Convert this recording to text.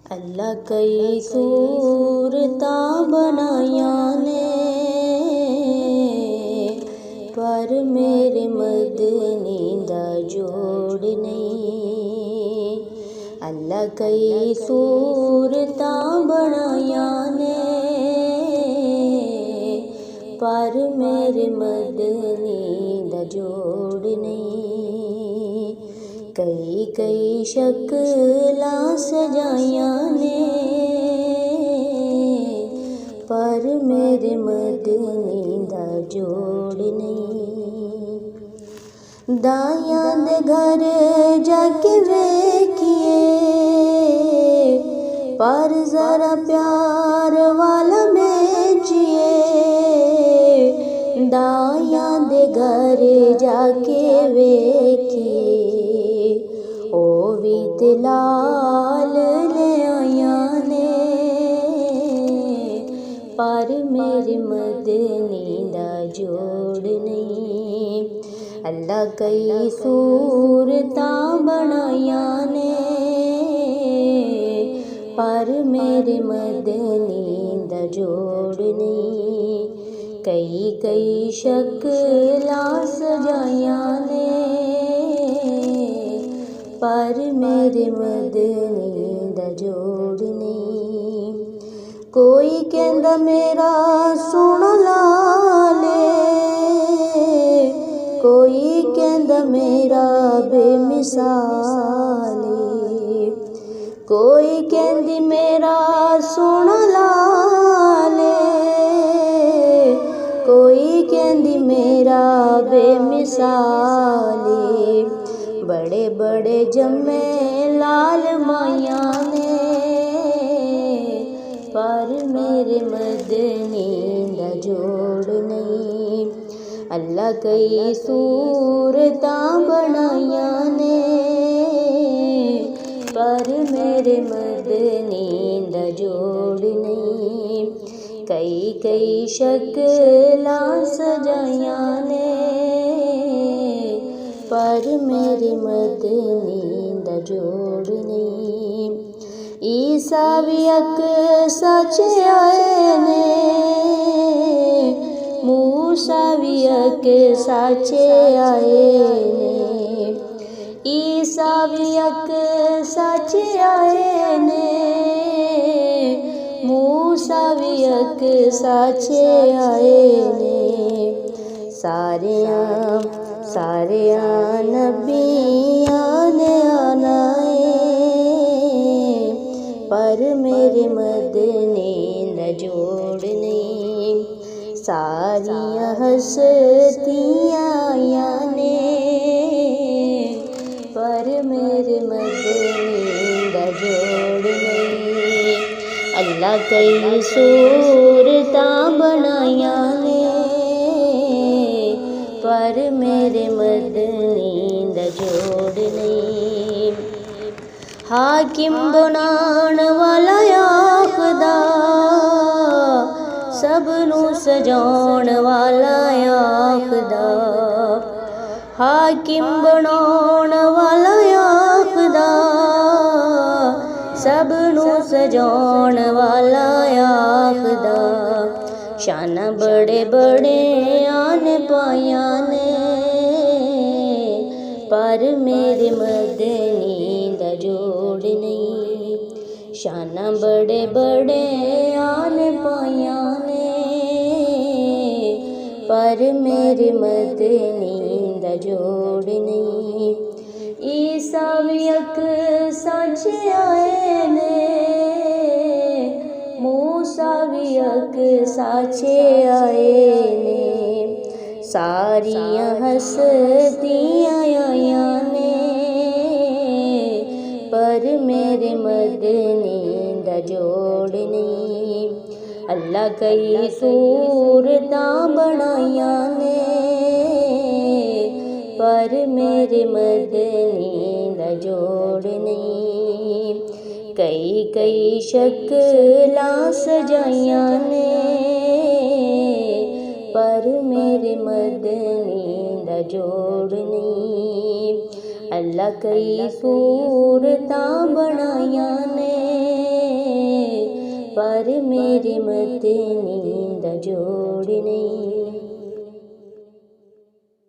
अल्लाह कई सूरतां बनाया ने, पर मेरे मदनी दा जोड़ नहीं। अल्लाह कई सूरतां बनाया ने, पर मेरे मदनी दा जोड़ नहीं। कई कई शक्लां सजाया ने, पर मेरे मदनी दा जोड़ नहीं। दायां दे घर जाके वेखिए, पर जरा प्यार वाला बेचिए। दायां दे घर जाके वेखिए, ओ भी ते लाल ले आया ने, पर मेरे मदनी दा जोड़ नहीं। अल्लाह कई सूरतां बनाया ने, पर मेरे मदनी दा जोड़ नहीं। कई कई शक्लां सजाया ने, पर मेरे मदनी दा जोड़ नहीं। कोई कहंदा मेरा सोना लाले, कोई कहंदा मेरा बेमिसाले। कोई कहंदी मेरा सोना लाले, कोई कहंदी मेरा बेमिसाले। बड़े बड़े जम्मे लाल माया ने, पर मेरे मदनी दा जोड़ नहीं। अल्लाह कई सूरतां बनाया ने, पर मेरे मदनी दा जोड़ नहीं। कई कई शक्लां सजाया ने, पर मेरे मदनी दा जोड़ नहीं। ईसा भी अक सच आए ने, मूसा भी अक सच आए ने। ईसा भी अक सच आए ने, मूसा भी अक सच आए ने। सारियां नबियां ने आना है, पर मेरे मदनी दा जोड़ नहीं। सारियां हस्तियां आया ने, पर मेरे मदनी दा जोड़ नहीं। अल्लाह कई सूरतां बनाया ने, पर मेरे मदनी दा जोड़ नहीं। हाकिम बनाण वाला आखदा, सबनू सजाउण वाला आखदा। हाकिम बनाउण वाला आखदा, सबनू सजाउण वाला आखदा। शाना बड़े बड़े आने पाया ने, पर मेरे मदनी दा जोड़ नहीं। शाना बड़े बड़े आने पाया ने, पर मेरे मदनी दा जोड़ नहीं। ईसा भी अक सच आए ने, मूसा भी अक सच आए ने। सारियां हस्तियां आया ने, पर मेरे मदनी दा जोड़ नहीं। अल्लाह कई सूरतां बनाया ने, पर मेरे मदनी दा जोड़ नहीं। कई कई शक्लां सजाया ने, पर मेरे मदनी दा जोड़ नहीं। अल्लाह कई सूरतां बनाया ने, पर मेरे मदनी दा जोड़ नहीं।